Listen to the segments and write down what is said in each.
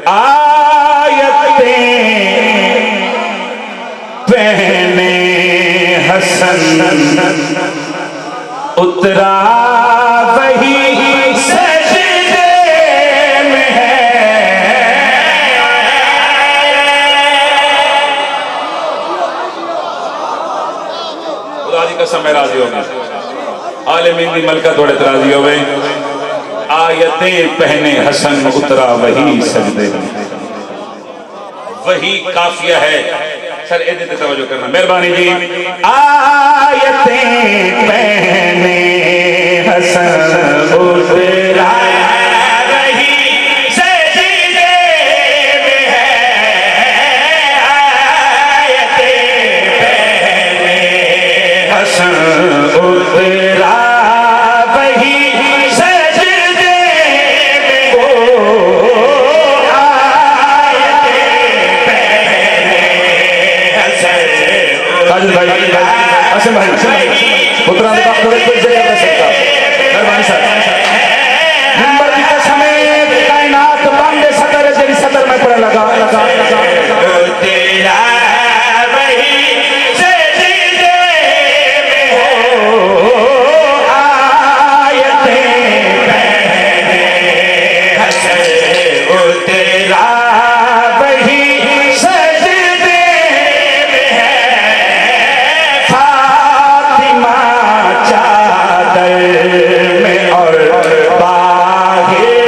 आयतें पहने हसन उतरा वही सजदे में है। खुदा जी का समय राजी हो गए, आलिमीन दी मलका थोड़े राजी हो गए। आयतें पहने हसन उतरा वही सजदे में, वही काफिया है। सर ए देते तवज्जो करना मेहरबानी जी। आयतें पहने हसन उतरा वही सजदे में है। आयतें पहने हसन उतरा वही सजदे में। वो काजल भाई, असम भाई, पुत्रा ने बात थोड़े कुछ जगह कर सकता मेहरबानी सर। नंबर की कसम कायनात बांधे सतर जरी सतर में पड़े लगा लगा लगा तेरा वही सजदे में हो। आयतें पहने हसन उतरा वही सजदे में है। फातिमा चादर में और बाहिर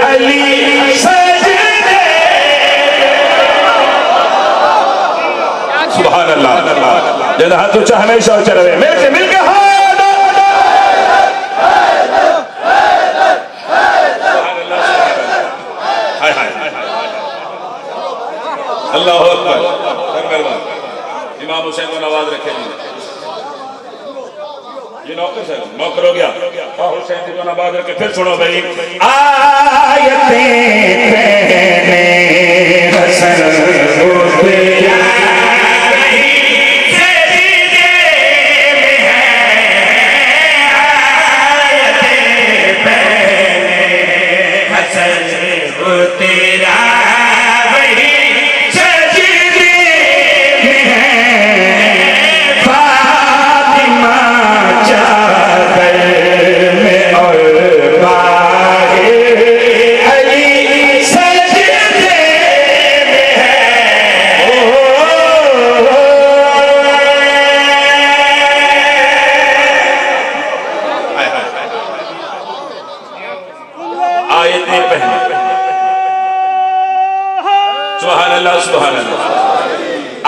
अली सजदे। सुभान अल्लाह। जब हाथ ऊंचा हमेशा ऊंचा रहे, मिलके मिलके हाथ। अल्लाह अकबर। इमाम हुसैन को नवाज रखे जी। ये नौकर है, नौकर हो गया। हुसैन को नवाज रखे। फिर सुनो भाई। आयतें पहने हसन उतरा वही सजदे में है। आयतें पहने हसन उतरा वही सजदे में है। फातिमा चादर में और बाहिर अली सजदे में है। आयतें पहने। सुभान अल्लाह सुभान अल्लाह।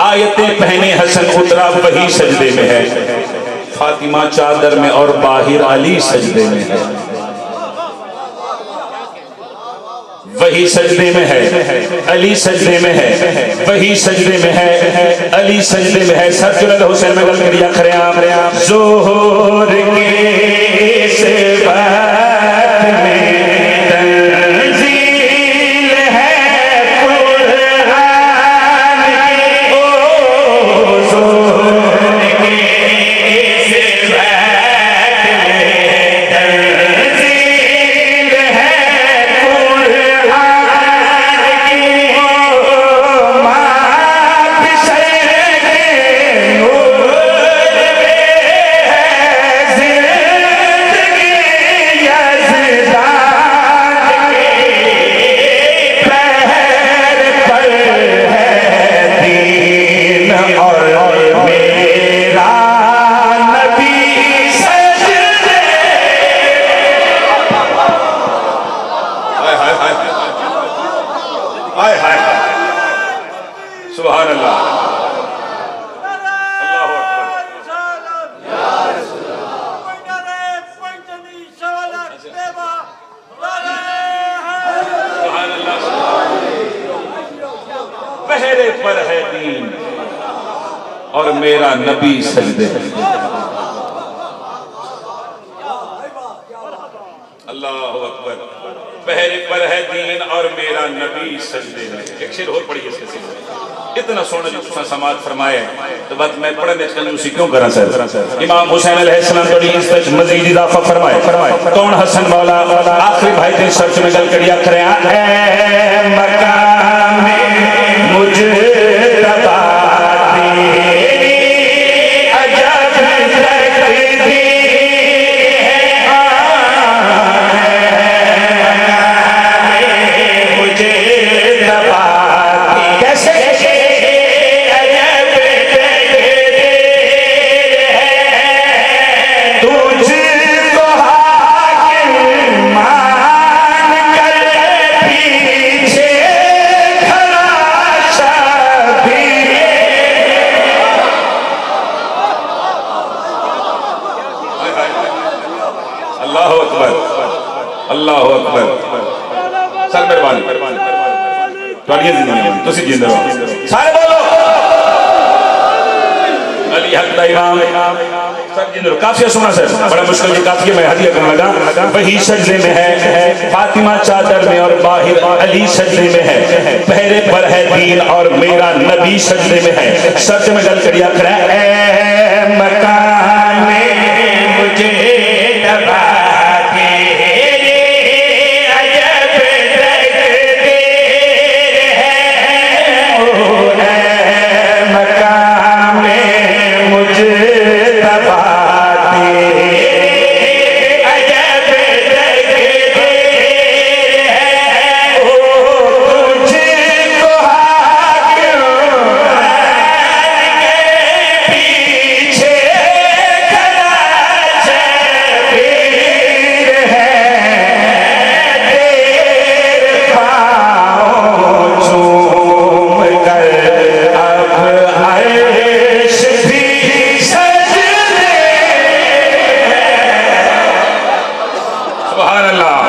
आयतें पहने हसन उतरा वही सजदे में है। फातिमा चादर में और बाहिर अली सजदे में है। वही सजदे में है, अली सजदे में है। वही सजदे में है, अली सजदे में है। सर जुलल हुसैन में गल करिया खरियाम जोहर के इस बात में तंजील है कुरान की। ओ जोहर के इस बात में तंजील है कुरान की। ओ माफ़िशर के नूर में है ज़िंदगी यज़दान के पैर पर है दीन और मेरा नबी सजदे। हाय हाय हाय हाय हाय हाय। सुभान अल्लाह। अल्लाहु अकबर। सुभान अल्लाह। पहरे पर है दीन और मेरा नबी सजदे। अल्लाहु अकबर। पहरे पर है दीन और मेरा नबी सजदे में। एक शेर और पढ़िए इसके सिवा। इतना सोना जो तुसा समाज फरमाए तो बात मैं पढ़ने में कंजूसी क्यों करा सर। इमाम हुसैन अलैहिस्सलाम थोड़ी इज्जत मजीद इजाफा फरमाए। कौन हसन मौला आखिरी भाई दिन सर्च में गल करिया करे मक्का ਤੁਹਾਡੀਆਂ ਜ਼ਿੰਦਗੀਆਂ ਤੁਸੀਂ ਜਿੰਦੇ ਰਹੋ ਸਾਰੇ ਬੋਲੋ अली हक दा इमाम सब जिंदे रहो काफिया सुना सर बड़ा मुश्किल ये काफिया मैं हदिया करने लगा वही सजदे में है फातिमा चादर में और बाहिर अली सजदे में है पहरे पर है दीन और मेरा नबी सजदे में है सच में गल करिया खड़ा